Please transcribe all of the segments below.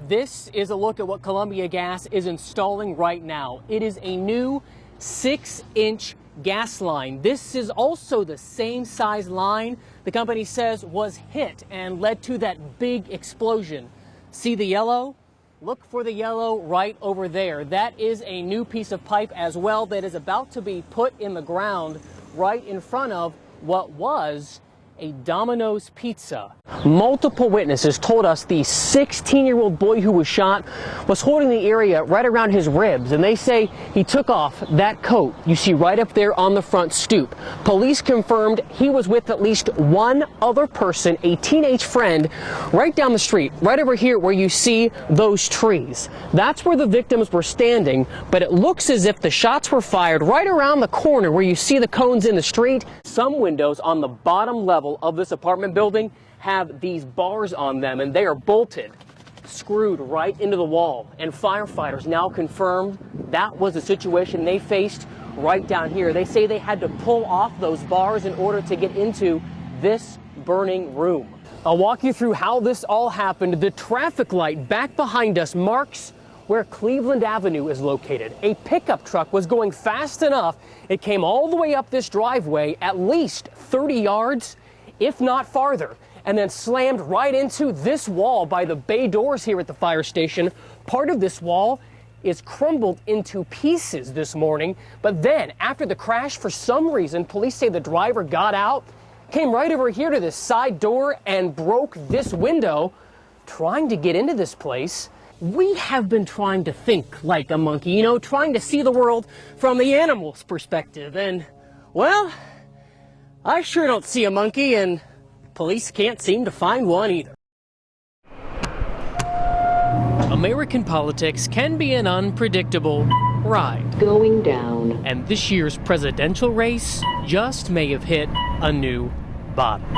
This is a look at what Columbia Gas is installing right now. It is a new 6-inch gas line. This is also the same size line the company says was hit and led to that big explosion. See the yellow? Look for the yellow right over there. That is a new piece of pipe as well that is about to be put in the ground right in front of what was a Domino's pizza. Multiple witnesses told us the 16-year-old boy who was shot was holding the area right around his ribs, and they say he took off that coat you see right up there on the front stoop. Police confirmed he was with at least one other person, a teenage friend, right down the street, right over here where you see those trees. That's where the victims were standing, but it looks as if the shots were fired right around the corner where you see the cones in the street. Some windows on the bottom level of this apartment building have these bars on them, and they are bolted, screwed right into the wall. And firefighters now confirmed that was the situation they faced right down here. They say they had to pull off those bars in order to get into this burning room. I'll walk you through how this all happened. The traffic light back behind us marks where Cleveland Avenue is located. A pickup truck was going fast enough. It came all the way up this driveway, at least 30 yards, if not farther, and then slammed right into this wall by the bay doors here at the fire station. Part of this wall is crumbled into pieces this morning, but then after the crash, for some reason, police say the driver got out, came right over here to this side door and broke this window, trying to get into this place. We have been trying to think like a monkey, you know, trying to see the world from the animal's perspective, and, well, I sure don't see a monkey, and police can't seem to find one either. American politics can be an unpredictable ride. Going down. And this year's presidential race just may have hit a new bottom.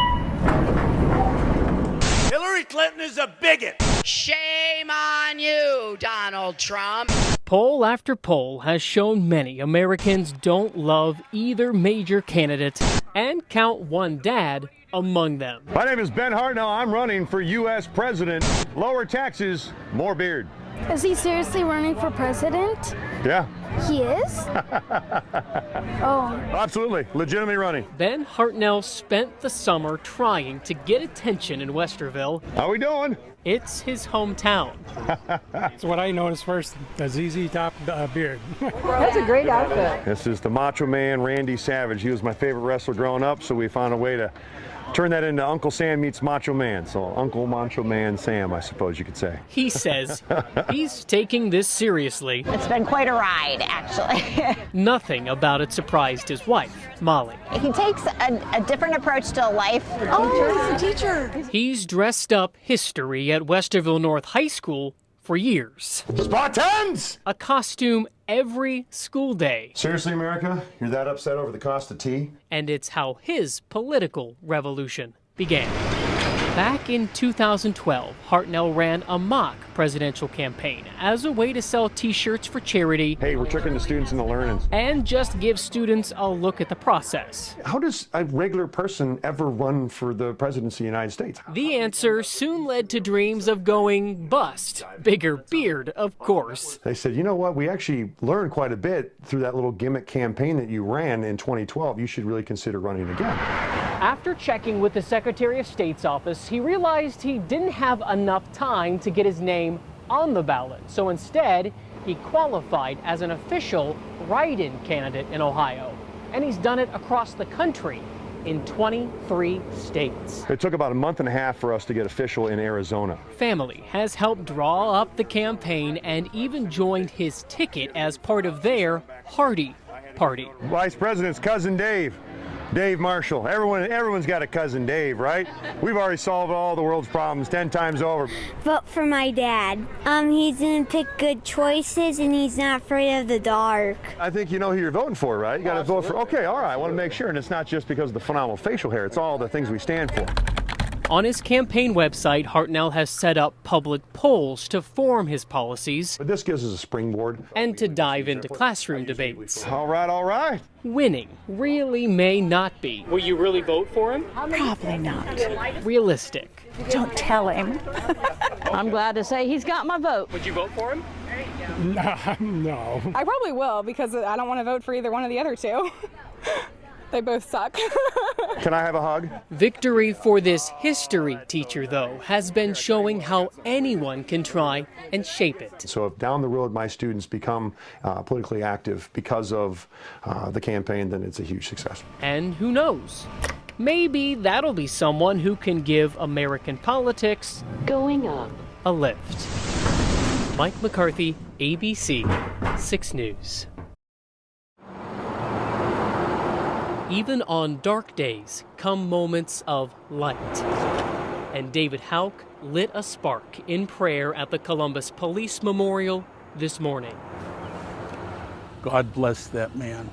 Hillary Clinton is a bigot. Shame on you, Donald Trump. Poll after poll has shown many Americans don't love either major candidate, and count one dad among them. My name is Ben Hartnell. I'm running for U.S. President. Lower taxes, more beard. Is he seriously running for president? Yeah. He is? Oh. Absolutely. Legitimately running. Ben Hartnell spent the summer trying to get attention in Westerville. How we doing? It's his hometown. That's what I noticed first, the ZZ Top beard. That's a great outfit. This is the Macho Man, Randy Savage. He was my favorite wrestler growing up, so we found a way to turn that into Uncle Sam meets Macho Man. So Uncle Macho Man Sam, I suppose you could say. He says he's taking this seriously. It's been quite a ride, actually. Nothing about it surprised his wife, Molly. He takes a different approach to life. Oh, he's a teacher. He's dressed up history at Westerville North High School for years. Spartans! A costume every school day. Seriously, America? You're that upset over the cost of tea? And it's how his political revolution began. Back in 2012, Hartnell ran a mock presidential campaign as a way to sell t-shirts for charity. Hey, we're tricking the students into learning. And just give students a look at the process. How does a regular person ever run for the presidency of the United States? The answer soon led to dreams of going bust. Bigger beard, of course. They said, you know what, we actually learned quite a bit through that little gimmick campaign that you ran in 2012. You should really consider running again. After checking with the Secretary of State's office, he realized he didn't have enough time to get his name on the ballot. So instead, he qualified as an official write-in candidate in Ohio. And he's done it across the country in 23 states. It took about a month and a half for us to get official in Arizona. Family has helped draw up the campaign and even joined his ticket as part of their Hardy Party. Vice President's cousin Dave. Dave Marshall. Everyone's got a cousin Dave, right? We've already solved all the world's problems 10 times over. Vote for my dad. He's gonna pick good choices and he's not afraid of the dark. I think you know who you're voting for, right? You gotta vote for, okay, all right, I wanna make sure. And it's not just because of the phenomenal facial hair, it's all the things we stand for. On his campaign website, Hartnell has set up public polls to form his policies. But this gives us a springboard. And to dive into classroom debates. All right, all right. Winning really may not be. Will you really vote for him? Probably not. Realistic. Don't tell him. I'm glad to say he's got my vote. Would you vote for him? No. I probably will because I don't want to vote for either one of the other two. They both suck. Can I have a hug? Victory for this history teacher, though, has been showing how anyone can try and shape it. So if down the road my students become politically active because of the campaign, then it's a huge success. And who knows? Maybe that'll be someone who can give American politics Going up. a lift. Mike McCarthy, ABC 6 News. Even on dark days come moments of light. And David Houck lit a spark in prayer at the Columbus Police Memorial this morning. God bless that man.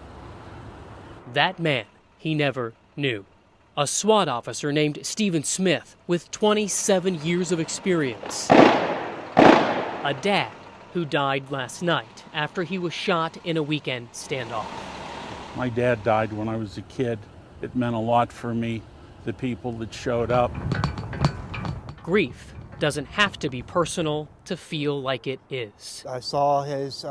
That man he never knew. A SWAT officer named Stephen Smith with 27 years of experience. A dad who died last night after he was shot in a weekend standoff. My dad died when I was a kid. It meant a lot for me, the people that showed up. Grief doesn't have to be personal to feel like it is. I saw his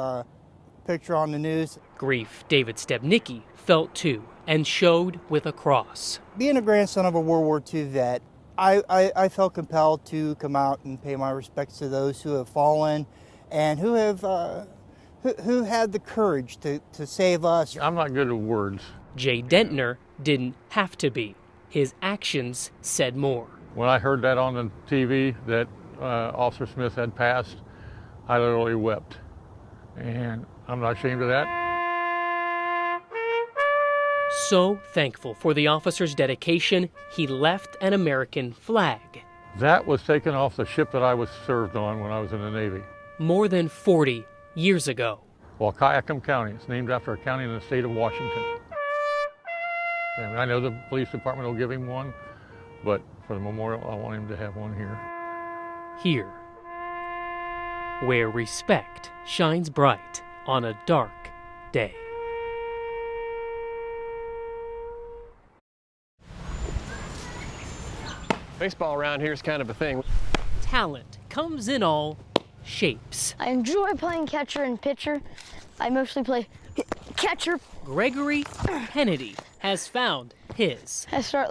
picture on the news. Grief David Stebnicki felt too and showed with a cross. Being a grandson of a World War II vet, I felt compelled to come out and pay my respects to those who have fallen and who have who had the courage to save us. I'm not good at words. Jay Dentner didn't have to be. His actions said more. When I heard that on the TV that Officer Smith had passed, I literally wept. And I'm not ashamed of that. So thankful for the officer's dedication, he left an American flag. That was taken off the ship that I was served on when I was in the Navy. More than 40 years ago. Wahkiakum County. It's named after a county in the state of Washington. And I know the police department will give him one, but for the memorial, I want him to have one here. Here, where respect shines bright on a dark day. Baseball around here is kind of a thing. Talent comes in all shapes. I enjoy playing catcher and pitcher. I mostly play catcher. Gregory Kennedy has found his. I start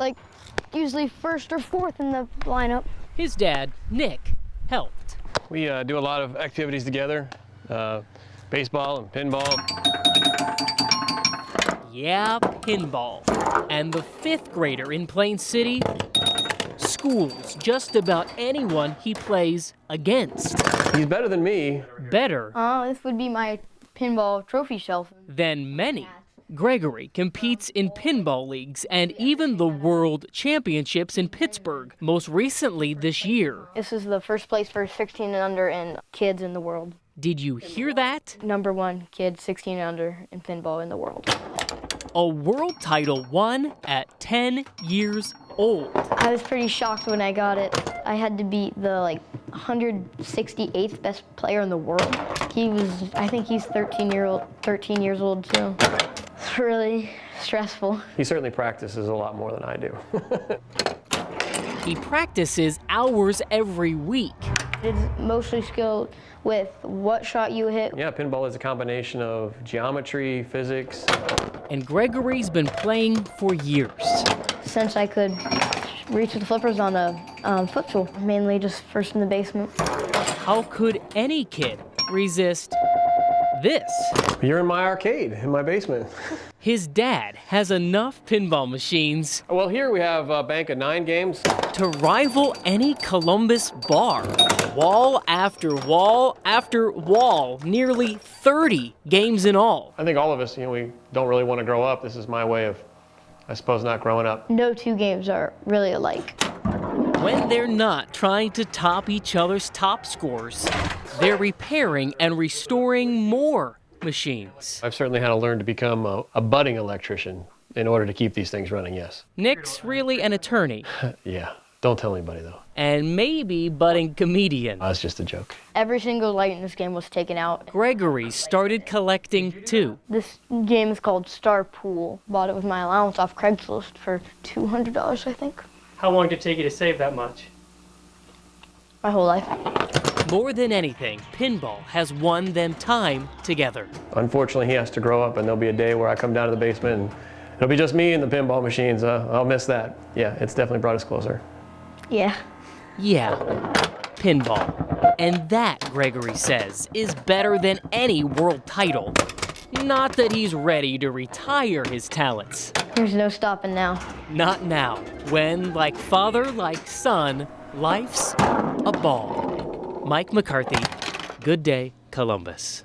usually first or fourth in the lineup. His dad, Nick, helped. We do a lot of activities together, baseball and pinball. Yeah, pinball. And the 5th grader in Plain City schools just about anyone he plays against. He's better than me. Better. This would be my pinball trophy shelf. Than many. Gregory competes in pinball leagues and even the World Championships in Pittsburgh, most recently this year. This is the first place for 16 and under in kids in the world. Did you hear that? #1 kid 16 and under in pinball in the world. A world title won at 10 years old. I was pretty shocked when I got it. I had to beat the 168th best player in the world. I think he's 13 years old too. It's really stressful. He certainly practices a lot more than I do. He practices hours every week. It's mostly skill with what shot you hit. Yeah, pinball is a combination of geometry, physics. And Gregory's been playing for years. Since I could reach with the flippers on a footstool, mainly just first in the basement. How could any kid resist this? You're in my arcade, in my basement. His dad has enough pinball machines. Well, here we have a bank of 9 games. To rival any Columbus bar. Wall after wall after wall. Nearly 30 games in all. I think all of us, we don't really want to grow up. This is my way of, I suppose, not growing up. No two games are really alike. When they're not trying to top each other's top scores, they're repairing and restoring more machines. I've certainly had to learn to become a budding electrician in order to keep these things running, yes. Nick's really an attorney. Yeah, don't tell anybody though. And maybe budding comedian. That's just a joke. Every single light in this game was taken out. Gregory started collecting too. This game is called Star Pool. Bought it with my allowance off Craigslist for $200, I think. How long did it take you to save that much? my whole life. More than anything, pinball has won them time together. Unfortunately, he has to grow up, and there'll be a day where I come down to the basement and it'll be just me and the pinball machines. I'll miss that. Yeah, it's definitely brought us closer. Yeah. Yeah, pinball. And that, Gregory says, is better than any world title. Not that he's ready to retire his talents. There's no stopping now. Not now, when, like father, like son, life's a ball. Mike McCarthy, Good Day, Columbus.